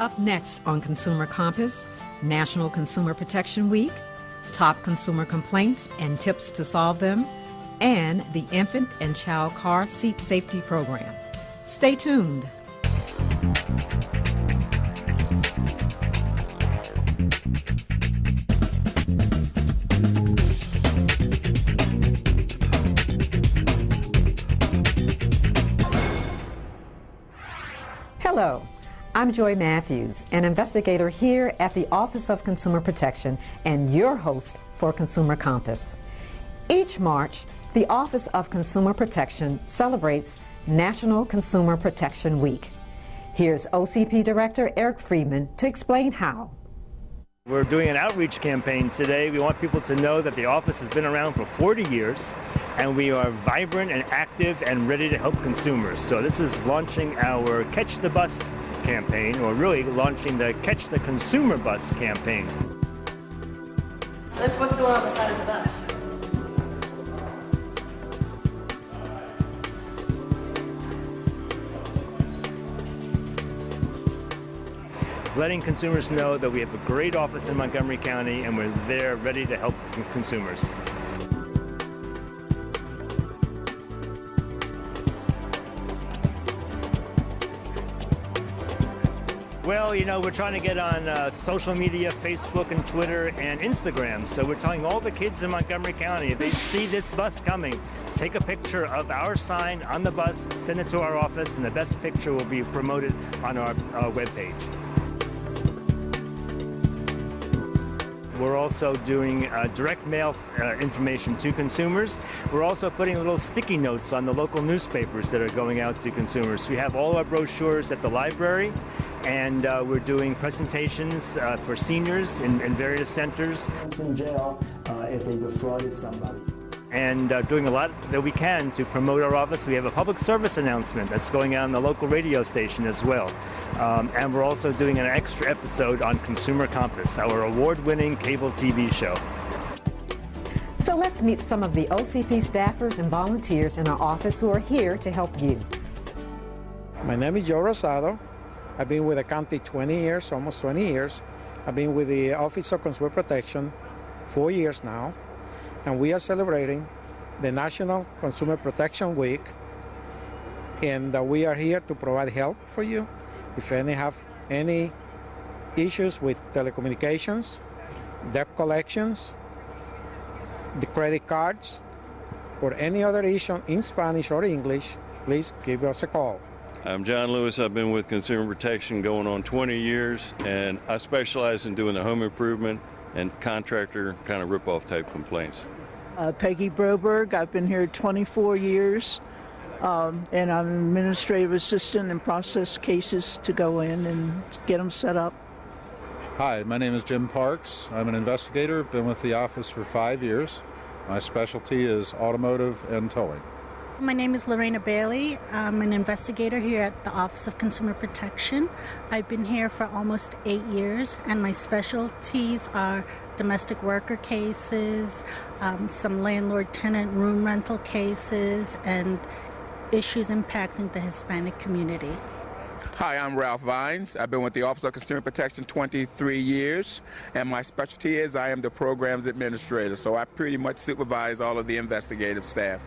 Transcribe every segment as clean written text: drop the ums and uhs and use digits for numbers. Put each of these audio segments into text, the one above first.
Up next on Consumer Compass, National Consumer Protection Week, top consumer complaints and tips to solve them, and the Infant and Child Car Seat Safety Program. Stay tuned. Hello, I'm Joy Matthews, an investigator here at the Office of Consumer Protection and your host for Consumer Compass. Each March, the Office of Consumer Protection celebrates National Consumer Protection Week. Here's OCP Director Eric Friedman to explain how. We're doing an outreach campaign today. We want people to know that the office has been around for 40 years and we are vibrant and active and ready to help consumers. So this is launching our Catch the Bus campaign, or really launching the Catch the Consumer Bus campaign. What's going on the side of the bus? Letting consumers know that we have a great office in Montgomery County and we're there ready to help consumers. Well, you know, we're trying to get on social media, Facebook and Twitter and Instagram. So we're telling all the kids in Montgomery County, if they see this bus coming, take a picture of our sign on the bus, send it to our office, and the best picture will be promoted on our webpage. We're also doing direct mail information to consumers. We're also putting little sticky notes on the local newspapers that are going out to consumers. We have all our brochures at the library, and we're doing presentations for seniors in various centers. In jail if they defrauded somebody. And doing a lot that we can to promote our office. We have a public service announcement that's going out on the local radio station as well. And we're also doing an extra episode on Consumer Compass, our award-winning cable TV show. So let's meet some of the OCP staffers and volunteers in our office who are here to help you. My name is Joe Rosado. I've been with the county 20 years, almost 20 years. I've been with the Office of Consumer Protection 4 years now. And we are celebrating the National Consumer Protection Week, and we are here to provide help for you. If any have any issues with telecommunications, debt collections, the credit cards, or any other issue in Spanish or English, please give us a call. I'm John Lewis. I've been with Consumer Protection going on 20 years, and I specialize in doing the home improvement and contractor kind of rip-off type complaints. Peggy Broberg. I've been here 24 years, and I'm an administrative assistant and process cases to go in and get them set up. Hi, my name is Jim Parks. I'm an investigator. I've been with the office for 5 years. My specialty is automotive and towing. My name is Lorena Bailey. I'm an investigator here at the Office of Consumer Protection. I've been here for almost 8 years, and my specialties are domestic worker cases, some landlord-tenant room rental cases, and issues impacting the Hispanic community. Hi, I'm Ralph Vines. I've been with the Office of Consumer Protection 23 years, and my specialty is I am the programs administrator, so I pretty much supervise all of the investigative staff.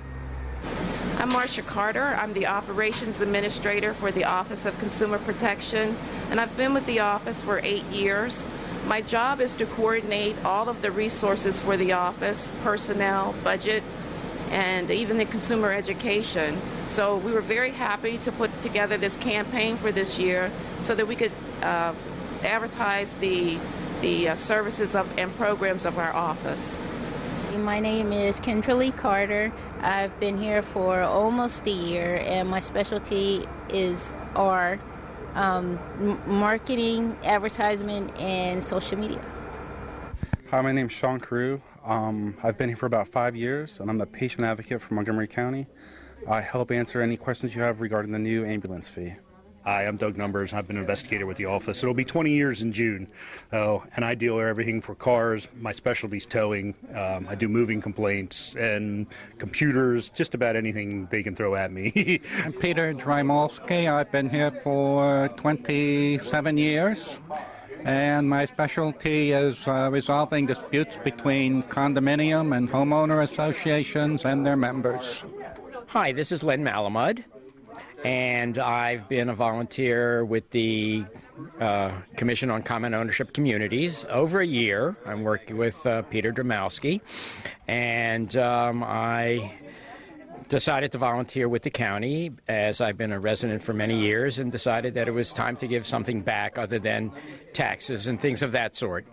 I'm Marcia Carter. I'm the Operations Administrator for the Office of Consumer Protection, and I've been with the office for 8 years. My job is to coordinate all of the resources for the office, personnel, budget, and even the consumer education. So we were very happy to put together this campaign for this year so that we could advertise the services and programs of our office. My name is Kendra Carter. I've been here for almost a year, and my specialty is marketing, advertisement, and social media. Hi, my name is Sean Carew. I've been here for about 5 years, and I'm the patient advocate for Montgomery County. I help answer any questions you have regarding the new ambulance fee. Hi, I'm Doug Numbers, and I've been an investigator with the office. It'll be 20 years in June, and I deal with everything for cars. My specialty is towing. I do moving complaints and computers, just about anything they can throw at me. I'm Peter Drymolski. I've been here for 27 years, and my specialty is resolving disputes between condominium and homeowner associations and their members. Hi, this is Len Malamud. And I've been a volunteer with the Commission on Common Ownership Communities over a year. I'm working with Peter Drymolski, and I decided to volunteer with the county as I've been a resident for many years, and decided that it was time to give something back other than taxes and things of that sort.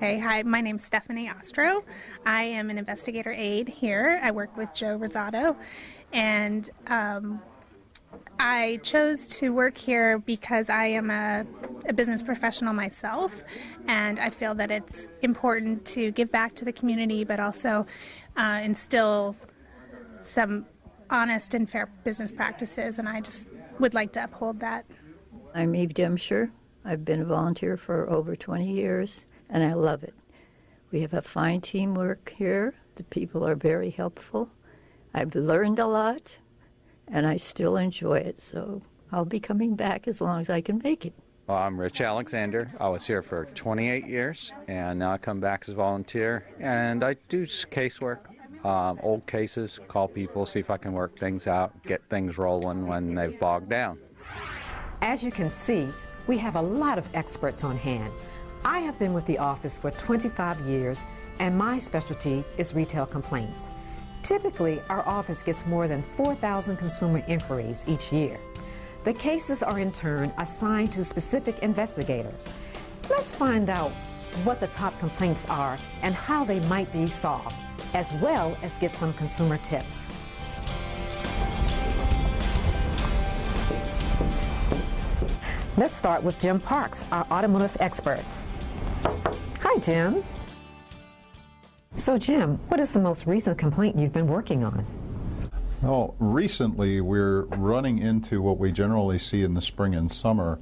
Hey, hi, my name's Stephanie Ostro. I am an investigator aide here. I work with Joe Rosado, and I chose to work here because I am a business professional myself, and I feel that it's important to give back to the community, but also instill some honest and fair business practices, and I just would like to uphold that. I'm Eve Demsher. I've been a volunteer for over 20 years, and I love it. We have a fine teamwork here. The people are very helpful. I've learned a lot, and I still enjoy it, so I'll be coming back as long as I can make it. Well, I'm Rich Alexander. I was here for 28 years, and now I come back as a volunteer, and I do casework, old cases, call people, see if I can work things out, get things rolling when they've bogged down. As you can see, we have a lot of experts on hand. I have been with the office for 25 years, and my specialty is retail complaints. Typically, our office gets more than 4,000 consumer inquiries each year. The cases are in turn assigned to specific investigators. Let's find out what the top complaints are and how they might be solved, as well as get some consumer tips. Let's start with Jim Parks, our automotive expert. Hi, Jim. So, Jim, what is the most recent complaint you've been working on? Well, recently we're running into what we generally see in the spring and summer,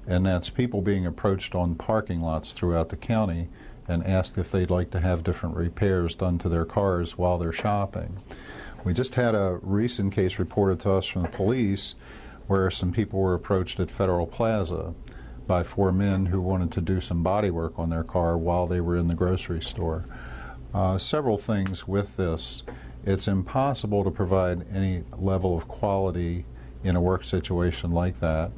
and that's people being approached on parking lots throughout the county and asked if they'd like to have different repairs done to their cars while they're shopping. We just had a recent case reported to us from the police where some people were approached at Federal Plaza by 4 men who wanted to do some body work on their car while they were in the grocery store. Several things with this. It's impossible to provide any level of quality in a work situation like that.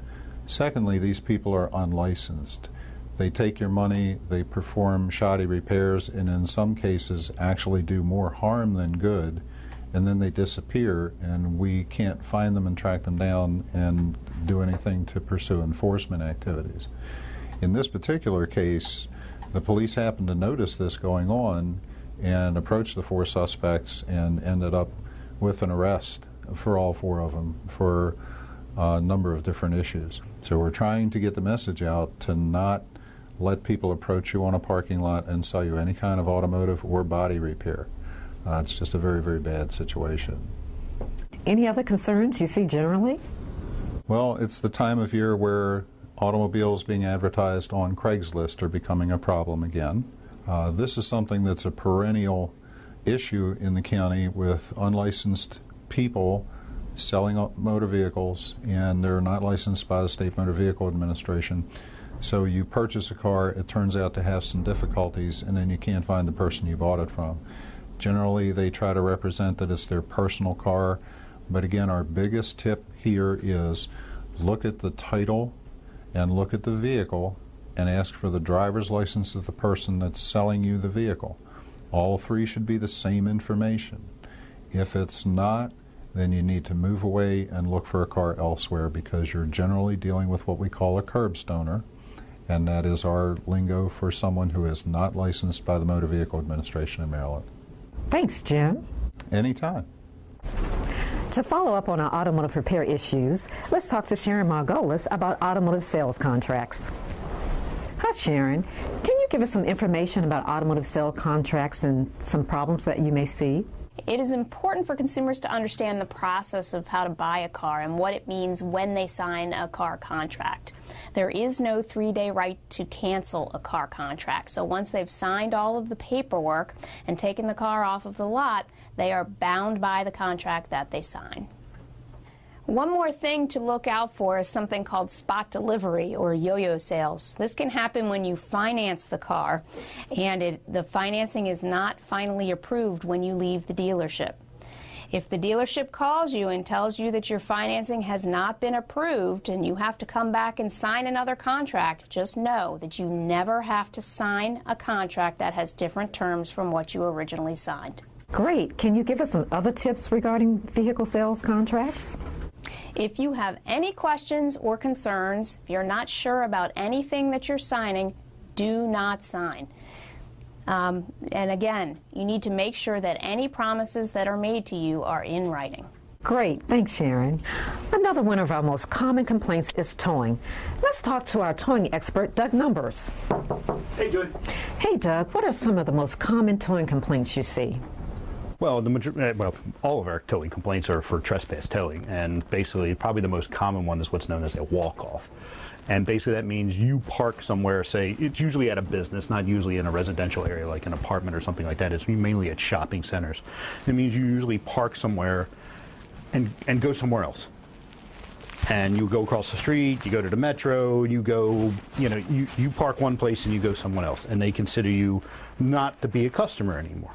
Secondly, these people are unlicensed. They take your money, they perform shoddy repairs, and in some cases actually do more harm than good, and then they disappear, and we can't find them and track them down and do anything to pursue enforcement activities. In this particular case, the police happened to notice this going on and approached the 4 suspects and ended up with an arrest for all 4 of them for a number of different issues. So we're trying to get the message out to not let people approach you on a parking lot and sell you any kind of automotive or body repair. It's just a very, very bad situation. Any other concerns you see generally? Well, it's the time of year where automobiles being advertised on Craigslist are becoming a problem again. This is something that's a perennial issue in the county with unlicensed people selling motor vehicles, and they're not licensed by the State Motor Vehicle Administration. So you purchase a car, it turns out to have some difficulties, and then you can't find the person you bought it from. Generally, they try to represent that it's their personal car, but again, our biggest tip here is look at the title and look at the vehicle and ask for the driver's license of the person that's selling you the vehicle. All 3 should be the same information. If it's not, then you need to move away and look for a car elsewhere, because you're generally dealing with what we call a curb stoner, and that is our lingo for someone who is not licensed by the Motor Vehicle Administration in Maryland. Thanks, Jim. Anytime. To follow up on our automotive repair issues, let's talk to Sharon Margolis about automotive sales contracts. Hi, Sharon. Can you give us some information about automotive sale contracts and some problems that you may see? It is important for consumers to understand the process of how to buy a car and what it means when they sign a car contract. There is no 3-day right to cancel a car contract. So once they've signed all of the paperwork and taken the car off of the lot, they are bound by the contract that they sign. One more thing to look out for is something called spot delivery or yo-yo sales. This can happen when you finance the car and the financing is not finally approved when you leave the dealership. If the dealership calls you and tells you that your financing has not been approved and you have to come back and sign another contract, just know that you never have to sign a contract that has different terms from what you originally signed. Great. Can you give us some other tips regarding vehicle sales contracts? If you have any questions or concerns, if you're not sure about anything that you're signing, do not sign. And again, you need to make sure that any promises that are made to you are in writing. Great. Thanks, Sharon. Another one of our most common complaints is towing. Let's talk to our towing expert, Doug Numbers. Hey, Joy. Hey, Doug. What are some of the most common towing complaints you see? Well, all of our towing complaints are for trespass towing, and basically probably the most common one is what's known as a walk-off. And basically that means you park somewhere, say, it's usually at a business, not usually in a residential area like an apartment or something like that. It's mainly at shopping centers. It means you usually park somewhere and go somewhere else. And you go across the street, you go to the metro, you go, you park one place and you go somewhere else, and they consider you not to be a customer anymore.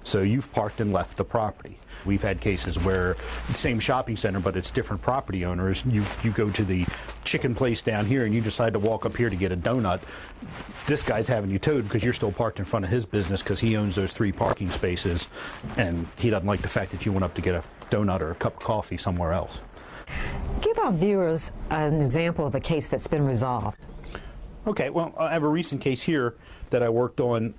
So you've parked and left the property. We've had cases where it's same shopping center, but it's different property owners. You go to the chicken place down here and you decide to walk up here to get a donut. This guy's having you towed because you're still parked in front of his business because he owns those 3 parking spaces, and he doesn't like the fact that you went up to get a donut or a cup of coffee somewhere else. Give our viewers an example of a case that's been resolved. Okay, well, I have a recent case here that I worked on.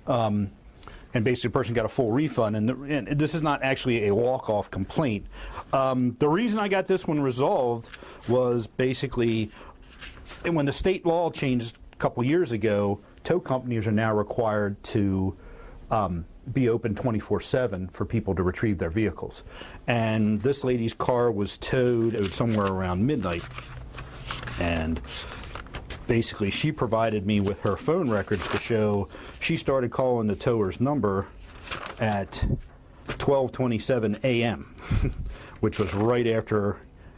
And basically the person got a full refund, and this is not actually a walk-off complaint. The reason I got this one resolved was basically when the state law changed a couple years ago, tow companies are now required to be open 24/7 for people to retrieve their vehicles. And this lady's car was towed somewhere around midnight, and basically she provided me with her phone records to show she started calling the tower's number at 12:27 a.m., which was right after,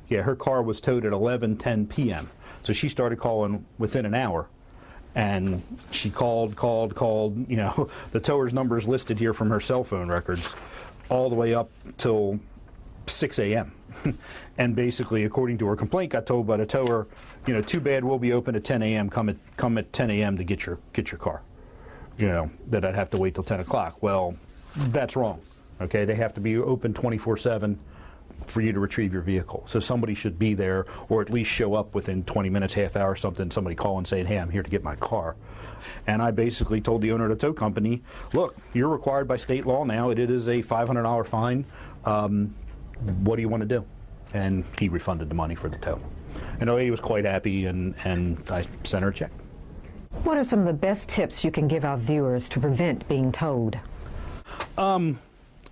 her car was towed at 11:10 p.m. So she started calling within an hour. And she called, the tower's number is listed here from her cell phone records all the way up till 6 a.m. And basically, according to her complaint, got told by the tower, too bad, we'll be open at 10 a.m. Come at 10 a.m. to get your car. That I'd have to wait till 10 o'clock. Well, that's wrong. Okay, they have to be open 24/7 for you to retrieve your vehicle. So somebody should be there, or at least show up within 20 minutes, half hour, something. Somebody call and say, hey, I'm here to get my car. And I basically told the owner of the tow company, look, you're required by state law now. It is a $500 fine. What do you want to do? And he refunded the money for the tow. And he was quite happy, and I sent her a check. What are some of the best tips you can give our viewers to prevent being towed?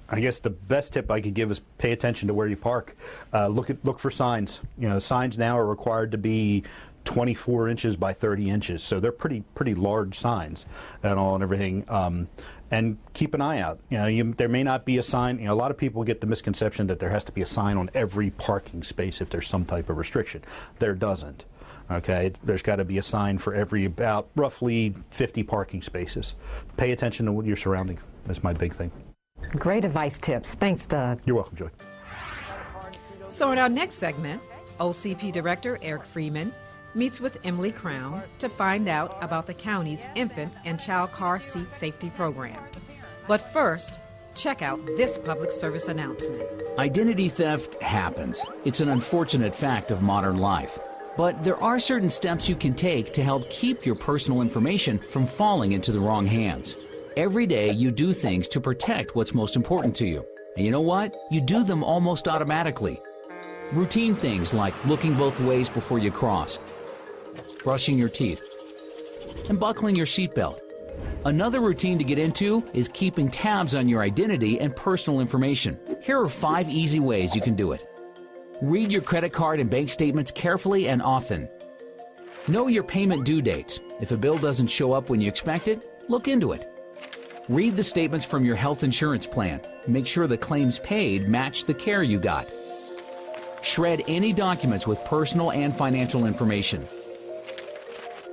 I guess the best tip I could give is pay attention to where you park. Look for signs. Signs now are required to be 24 inches by 30 inches, so they're pretty large signs and everything. And keep an eye out. There may not be a sign. A lot of people get the misconception that there has to be a sign on every parking space if there's some type of restriction. There doesn't. Okay, there's got to be a sign for about roughly 50 parking spaces. Pay attention to your surroundings. That's my big thing. Great advice tips. Thanks, Doug. You're welcome, Joy. So in our next segment, OCP Director Eric Freeman meets with Emily Crown to find out about the county's infant and child car seat safety program. But first, check out this public service announcement. Identity theft happens. It's an unfortunate fact of modern life. But there are certain steps you can take to help keep your personal information from falling into the wrong hands. Every day you do things to protect what's most important to you. And you know what? You do them almost automatically. Routine things like looking both ways before you cross, brushing your teeth, and buckling your seatbelt. Another routine to get into is keeping tabs on your identity and personal information. Here are 5 easy ways you can do it. Read your credit card and bank statements carefully and often. Know your payment due dates. If a bill doesn't show up when you expect it, look into it. Read the statements from your health insurance plan. Make sure the claims paid match the care you got. Shred any documents with personal and financial information.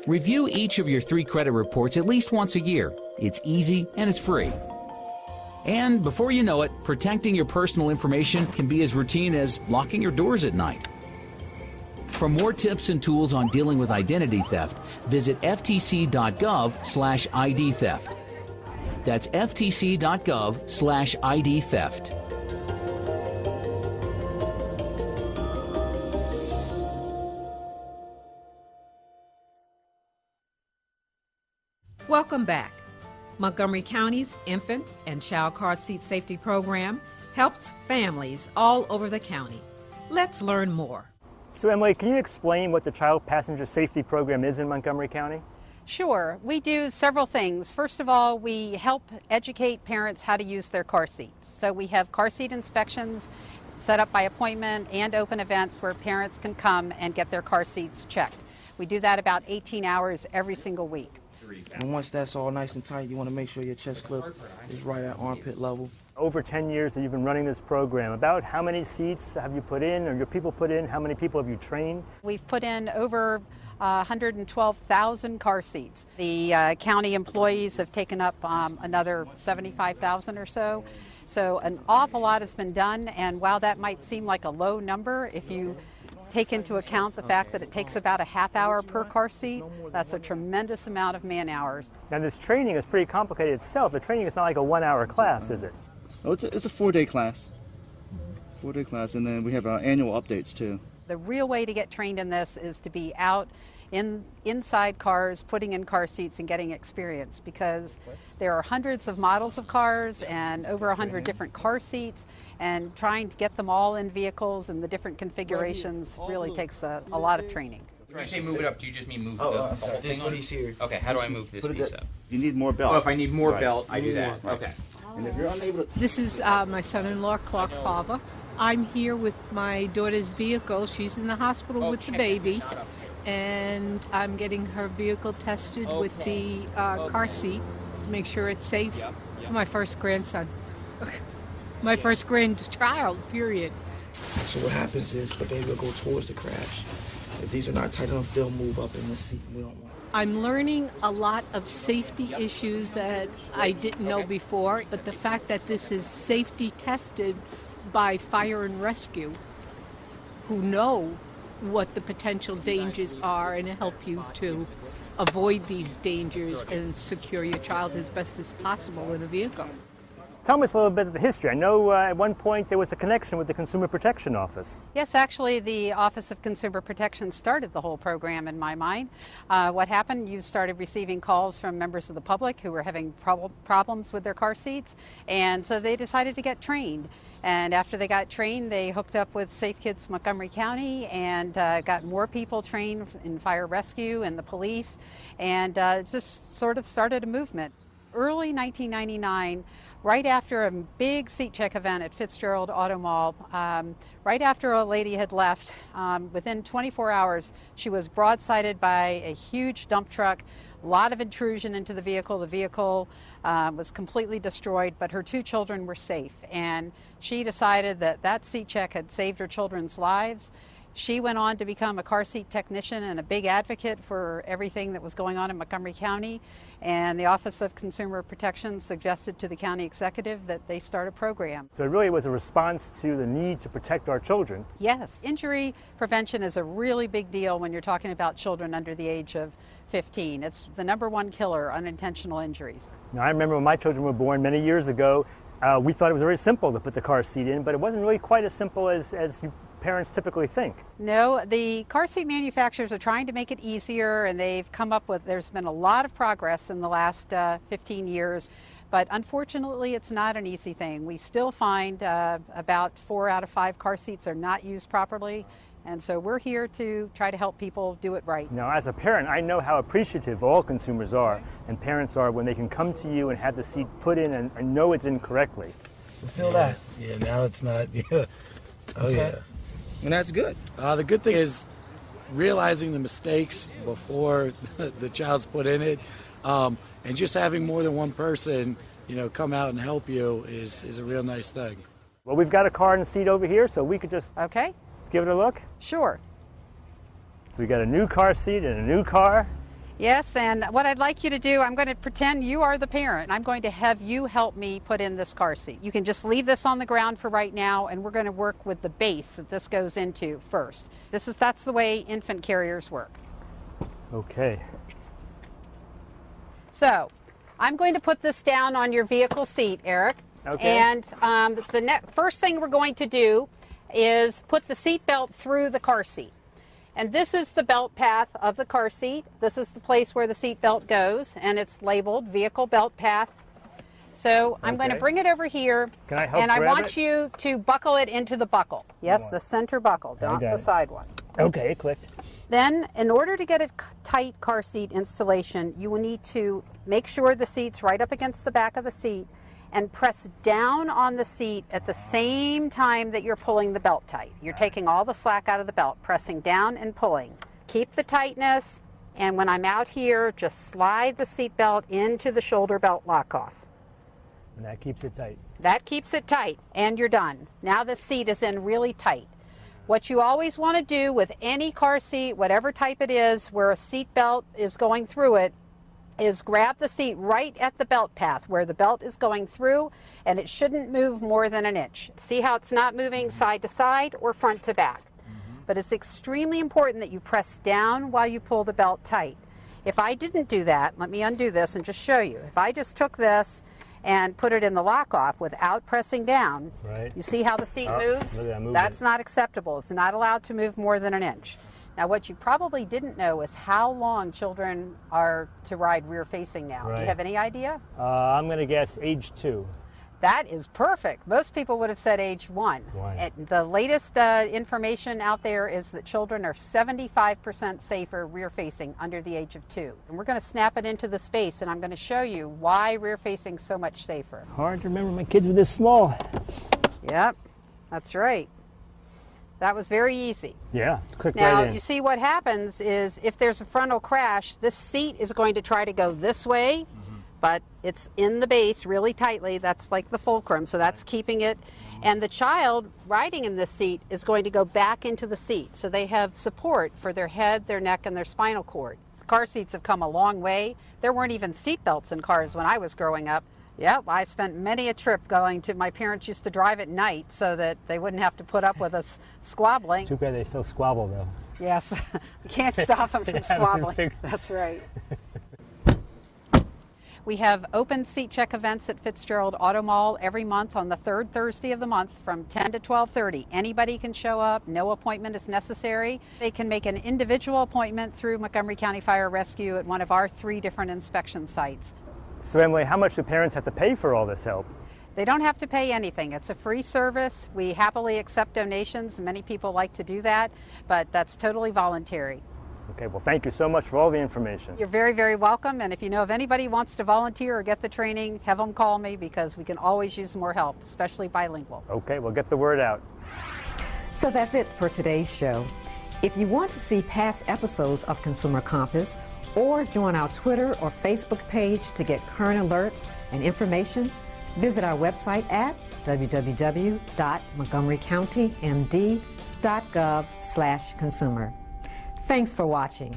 Review each of your 3 credit reports at least once a year. It's easy and it's free. And before you know it, protecting your personal information can be as routine as locking your doors at night. For more tips and tools on dealing with identity theft, visit ftc.gov/ID theft. That's ftc.gov/ID theft. Welcome back. Montgomery County's Infant and Child Car Seat Safety Program helps families all over the county. Let's learn more. So Emily, can you explain what the Child Passenger Safety Program is in Montgomery County? Sure. We do several things. First of all, we help educate parents how to use their car seats. So we have car seat inspections set up by appointment and open events where parents can come and get their car seats checked. We do that about 18 hours every single week. And once that's all nice and tight, you want to make sure your chest clip is right at armpit level. Over 10 years that you've been running this program, about how many seats have you put in, or your people put in? How many people have you trained? We've put in over 112,000 car seats. The county employees have taken up another 75,000 or so. So an awful lot has been done, and while that might seem like a low number, if you take into account the fact that it takes about a half hour per car seat, that's a tremendous amount of man hours. Now this training is pretty complicated itself. The training is not like a 1-hour class, is it? Oh, it's a 4-day class. 4-day class, and then we have our annual updates too. The real way to get trained in this is to be out inside cars, putting in car seats and getting experience, because there are hundreds of models of cars and over 100 different car seats, and trying to get them all in vehicles and the different configurations really takes a lot of training. When you say move it up, do you just mean move the whole this thing on? piece here. Okay, how do I move this piece up? You need more belt. Oh, if I need more belt, I do that. Right. Okay. And if you're unable to... This is my son-in-law, Clark Fava. I'm here with my daughter's vehicle. She's in the hospital with the baby, and I'm getting her vehicle tested with the car seat to make sure it's safe for my first grandson. My first grandchild, period. So what happens is the baby will go towards the crash. If these are not tight enough, they'll move up in the seat. We don't want. I'm learning a lot of safety issues that I didn't know before, but the fact that this is safety tested by fire and rescue, who know what the potential dangers are and help you to avoid these dangers and secure your child as best as possible in a vehicle. Tell us a little bit of the history. I know at one point there was a connection with the Consumer Protection Office. Yes, actually the Office of Consumer Protection started the whole program in my mind. What happened, you started receiving calls from members of the public who were having problems with their car seats, and so they decided to get trained. And after they got trained, they hooked up with Safe Kids Montgomery County and got more people trained in fire rescue and the police, and just sort of started a movement. Early 1999, right after a big seat check event at Fitzgerald Auto Mall, right after a lady had left, within 24 hours, she was broadsided by a huge dump truck, a lot of intrusion into the vehicle. The vehicle was completely destroyed, but her 2 children were safe. And she decided that that seat check had saved her children's lives. She went on to become a car seat technician and a big advocate for everything that was going on in Montgomery County. And the Office of Consumer Protection suggested to the county executive that they start a program. So it really was a response to the need to protect our children. Yes, injury prevention is a really big deal when you're talking about children under the age of 15. It's the #1 killer, unintentional injuries. Now, I remember when my children were born many years ago, we thought it was very simple to put the car seat in, but it wasn't really quite as simple as you parents typically think. No, the car seat manufacturers are trying to make it easier, and they've come up with, there's been a lot of progress in the last 15 years, but unfortunately it's not an easy thing. We still find about 4 out of 5 car seats are not used properly. And so we're here to try to help people do it right. Now, as a parent, I know how appreciative all consumers are and parents are when they can come to you and have the seat put in and know it's in correctly. You feel that? Yeah, now it's not. Yeah. Oh, Okay. yeah. And that's good. The good thing is realizing the mistakes before the child's put in it, and just having more than one person, come out and help you is a real nice thing. Well, we've got a car and seat over here, so we could just give it a look. Sure. So we got a new car seat and a new car. Yes, and what I'd like you to do, I'm going to pretend you are the parent. I'm going to have you help me put in this car seat. You can just leave this on the ground for right now, and we're going to work with the base that this goes into first. That's the way infant carriers work. Okay. So, I'm going to put this down on your vehicle seat, Eric. Okay. And the first thing we're going to do is put the seat belt through the car seat. And this is the belt path of the car seat. This is the place where the seat belt goes, and it's labeled vehicle belt path. So I'm going to bring it over here, Can I help and I grab want it? you to buckle it into the buckle. Yes, the center buckle, not the side one. Okay, it clicked. Then, in order to get a tight car seat installation, you will need to make sure the seat's right up against the back of the seat and press down on the seat at the same time that you're pulling the belt tight. You're taking all the slack out of the belt, pressing down and pulling. Keep the tightness, and when I'm out here, just slide the seat belt into the shoulder belt lock-off. And that keeps it tight. That keeps it tight, and you're done. Now the seat is in really tight. What you always want to do with any car seat, whatever type it is, where a seat belt is going through it, is grab the seat right at the belt path where the belt is going through, and it shouldn't move more than an inch. See how it's not moving side to side or front to back. But it's extremely important that you press down while you pull the belt tight. If I didn't do that, let me undo this and just show you. If I just took this and put it in the lock-off without pressing down, you see how the seat moves? Look at that movement. That's not acceptable. It's not allowed to move more than an inch. Now, what you probably didn't know is how long children are to ride rear-facing now. Do you have any idea? I'm going to guess age 2. That is perfect. Most people would have said age 1. The latest information out there is that children are 75% safer rear-facing under the age of 2. And we're going to snap it into the space, and I'm going to show you why rear-facing is so much safer. Hard to remember my kids were this small. Yep, that's right. That was very easy. Yeah, click now, right in. you see what happens is if there's a frontal crash, this seat is going to try to go this way, but it's in the base really tightly. That's like the fulcrum, so that's keeping it. And the child riding in this seat is going to go back into the seat, so they have support for their head, their neck, and their spinal cord. Car seats have come a long way. There weren't even seat belts in cars when I was growing up. Yep, I spent many a trip going to, my parents used to drive at night so that they wouldn't have to put up with us squabbling. Too bad they still squabble, though. Yes, you can't stop them from squabbling. That's right. We have open seat check events at Fitzgerald Auto Mall every month on the third Thursday of the month from 10 to 12:30. Anybody can show up. No appointment is necessary. They can make an individual appointment through Montgomery County Fire Rescue at one of our 3 different inspection sites. So, Emily, how much do parents have to pay for all this help? They don't have to pay anything. It's a free service. We happily accept donations. Many people like to do that, but that's totally voluntary. Okay, well, thank you so much for all the information. You're very, very welcome. And if you know of anybody who wants to volunteer or get the training, have them call me because we can always use more help, especially bilingual. Okay, well, get the word out. So that's it for today's show. If you want to see past episodes of Consumer Compass or join our Twitter or Facebook page to get current alerts and information, visit our website at www.montgomerycountymd.gov/consumer. Thanks for watching.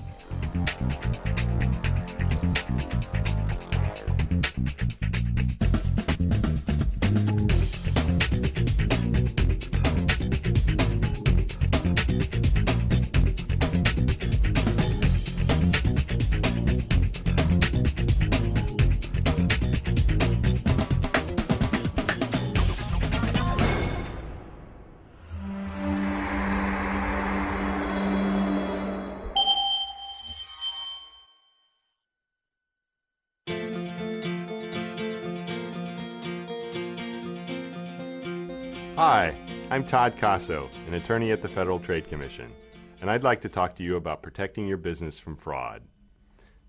Hi, I'm Todd Casso, an attorney at the Federal Trade Commission, and I'd like to talk to you about protecting your business from fraud.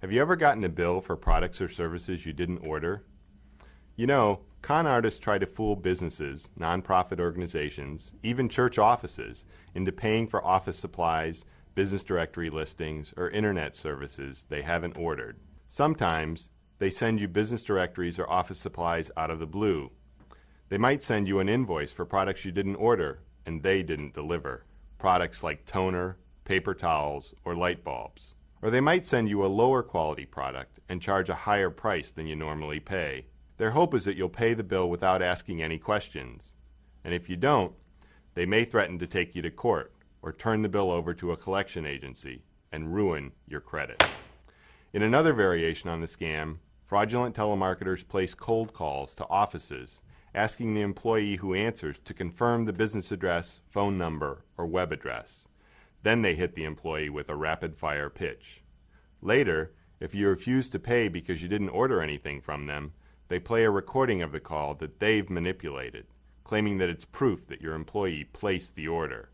Have you ever gotten a bill for products or services you didn't order? You know, con artists try to fool businesses, nonprofit organizations, even church offices into paying for office supplies, business directory listings, or internet services they haven't ordered. Sometimes they send you business directories or office supplies out of the blue. They might send you an invoice for products you didn't order and they didn't deliver, products like toner, paper towels, or light bulbs. Or they might send you a lower quality product and charge a higher price than you normally pay. Their hope is that you'll pay the bill without asking any questions. And if you don't, they may threaten to take you to court or turn the bill over to a collection agency and ruin your credit. In another variation on the scam, fraudulent telemarketers place cold calls to offices asking the employee who answers to confirm the business address, phone number, or web address. Then they hit the employee with a rapid-fire pitch. Later, if you refuse to pay because you didn't order anything from them, they play a recording of the call that they've manipulated, claiming that it's proof that your employee placed the order.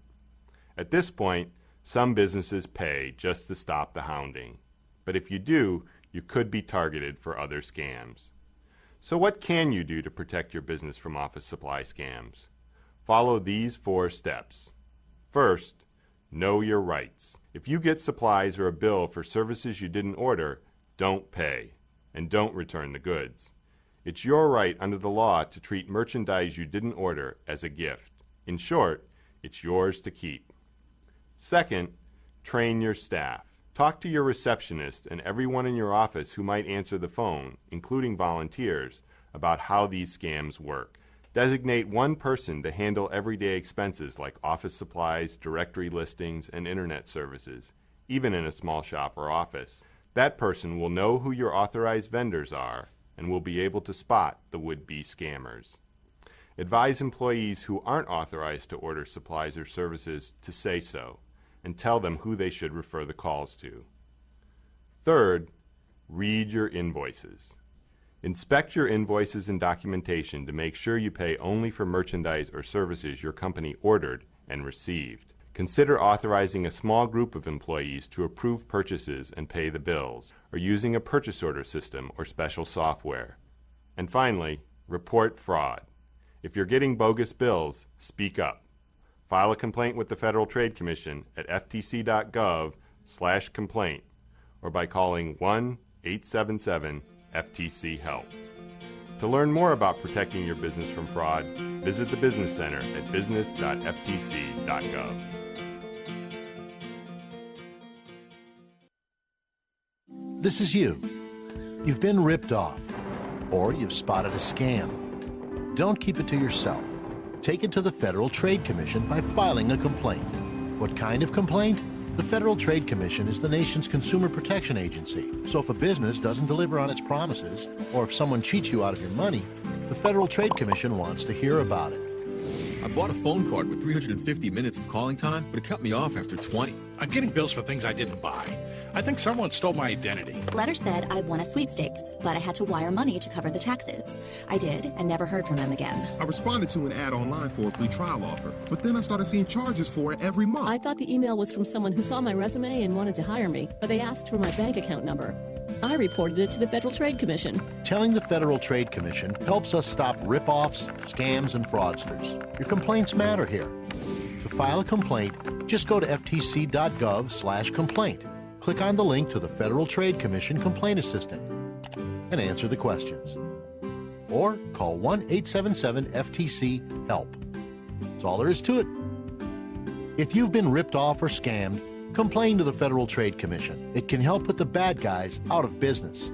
At this point, some businesses pay just to stop the hounding. But if you do, you could be targeted for other scams. So what can you do to protect your business from office supply scams? Follow these 4 steps. First, know your rights. If you get supplies or a bill for services you didn't order, don't pay, and don't return the goods. It's your right under the law to treat merchandise you didn't order as a gift. In short, it's yours to keep. Second, train your staff. Talk to your receptionist and everyone in your office who might answer the phone, including volunteers, about how these scams work. Designate one person to handle everyday expenses like office supplies, directory listings, and internet services, even in a small shop or office. That person will know who your authorized vendors are and will be able to spot the would-be scammers. Advise employees who aren't authorized to order supplies or services to say so, and tell them who they should refer the calls to. Third, read your invoices. Inspect your invoices and documentation to make sure you pay only for merchandise or services your company ordered and received. Consider authorizing a small group of employees to approve purchases and pay the bills, or using a purchase order system or special software. And finally, report fraud. If you're getting bogus bills, speak up. File a complaint with the Federal Trade Commission at ftc.gov/complaint or by calling 1-877-FTC-HELP. To learn more about protecting your business from fraud, visit the Business Center at business.ftc.gov. This is you. You've been ripped off, or you've spotted a scam. Don't keep it to yourself. Take it to the Federal Trade Commission by filing a complaint. What kind of complaint? The Federal Trade Commission is the nation's consumer protection agency. So if a business doesn't deliver on its promises, or if someone cheats you out of your money, the Federal Trade Commission wants to hear about it. I bought a phone card with 350 minutes of calling time, but it cut me off after 20. I'm getting bills for things I didn't buy. I think someone stole my identity. Letter said I won a sweepstakes, but I had to wire money to cover the taxes. I did, and never heard from them again. I responded to an ad online for a free trial offer, but then I started seeing charges for it every month. I thought the email was from someone who saw my resume and wanted to hire me, but they asked for my bank account number. I reported it to the Federal Trade Commission. Telling the Federal Trade Commission helps us stop rip-offs, scams, and fraudsters. Your complaints matter here. To file a complaint, just go to ftc.gov/complaint. Click on the link to the Federal Trade Commission Complaint Assistant and answer the questions. Or call 1-877-FTC-HELP. That's all there is to it. If you've been ripped off or scammed, complain to the Federal Trade Commission. It can help put the bad guys out of business.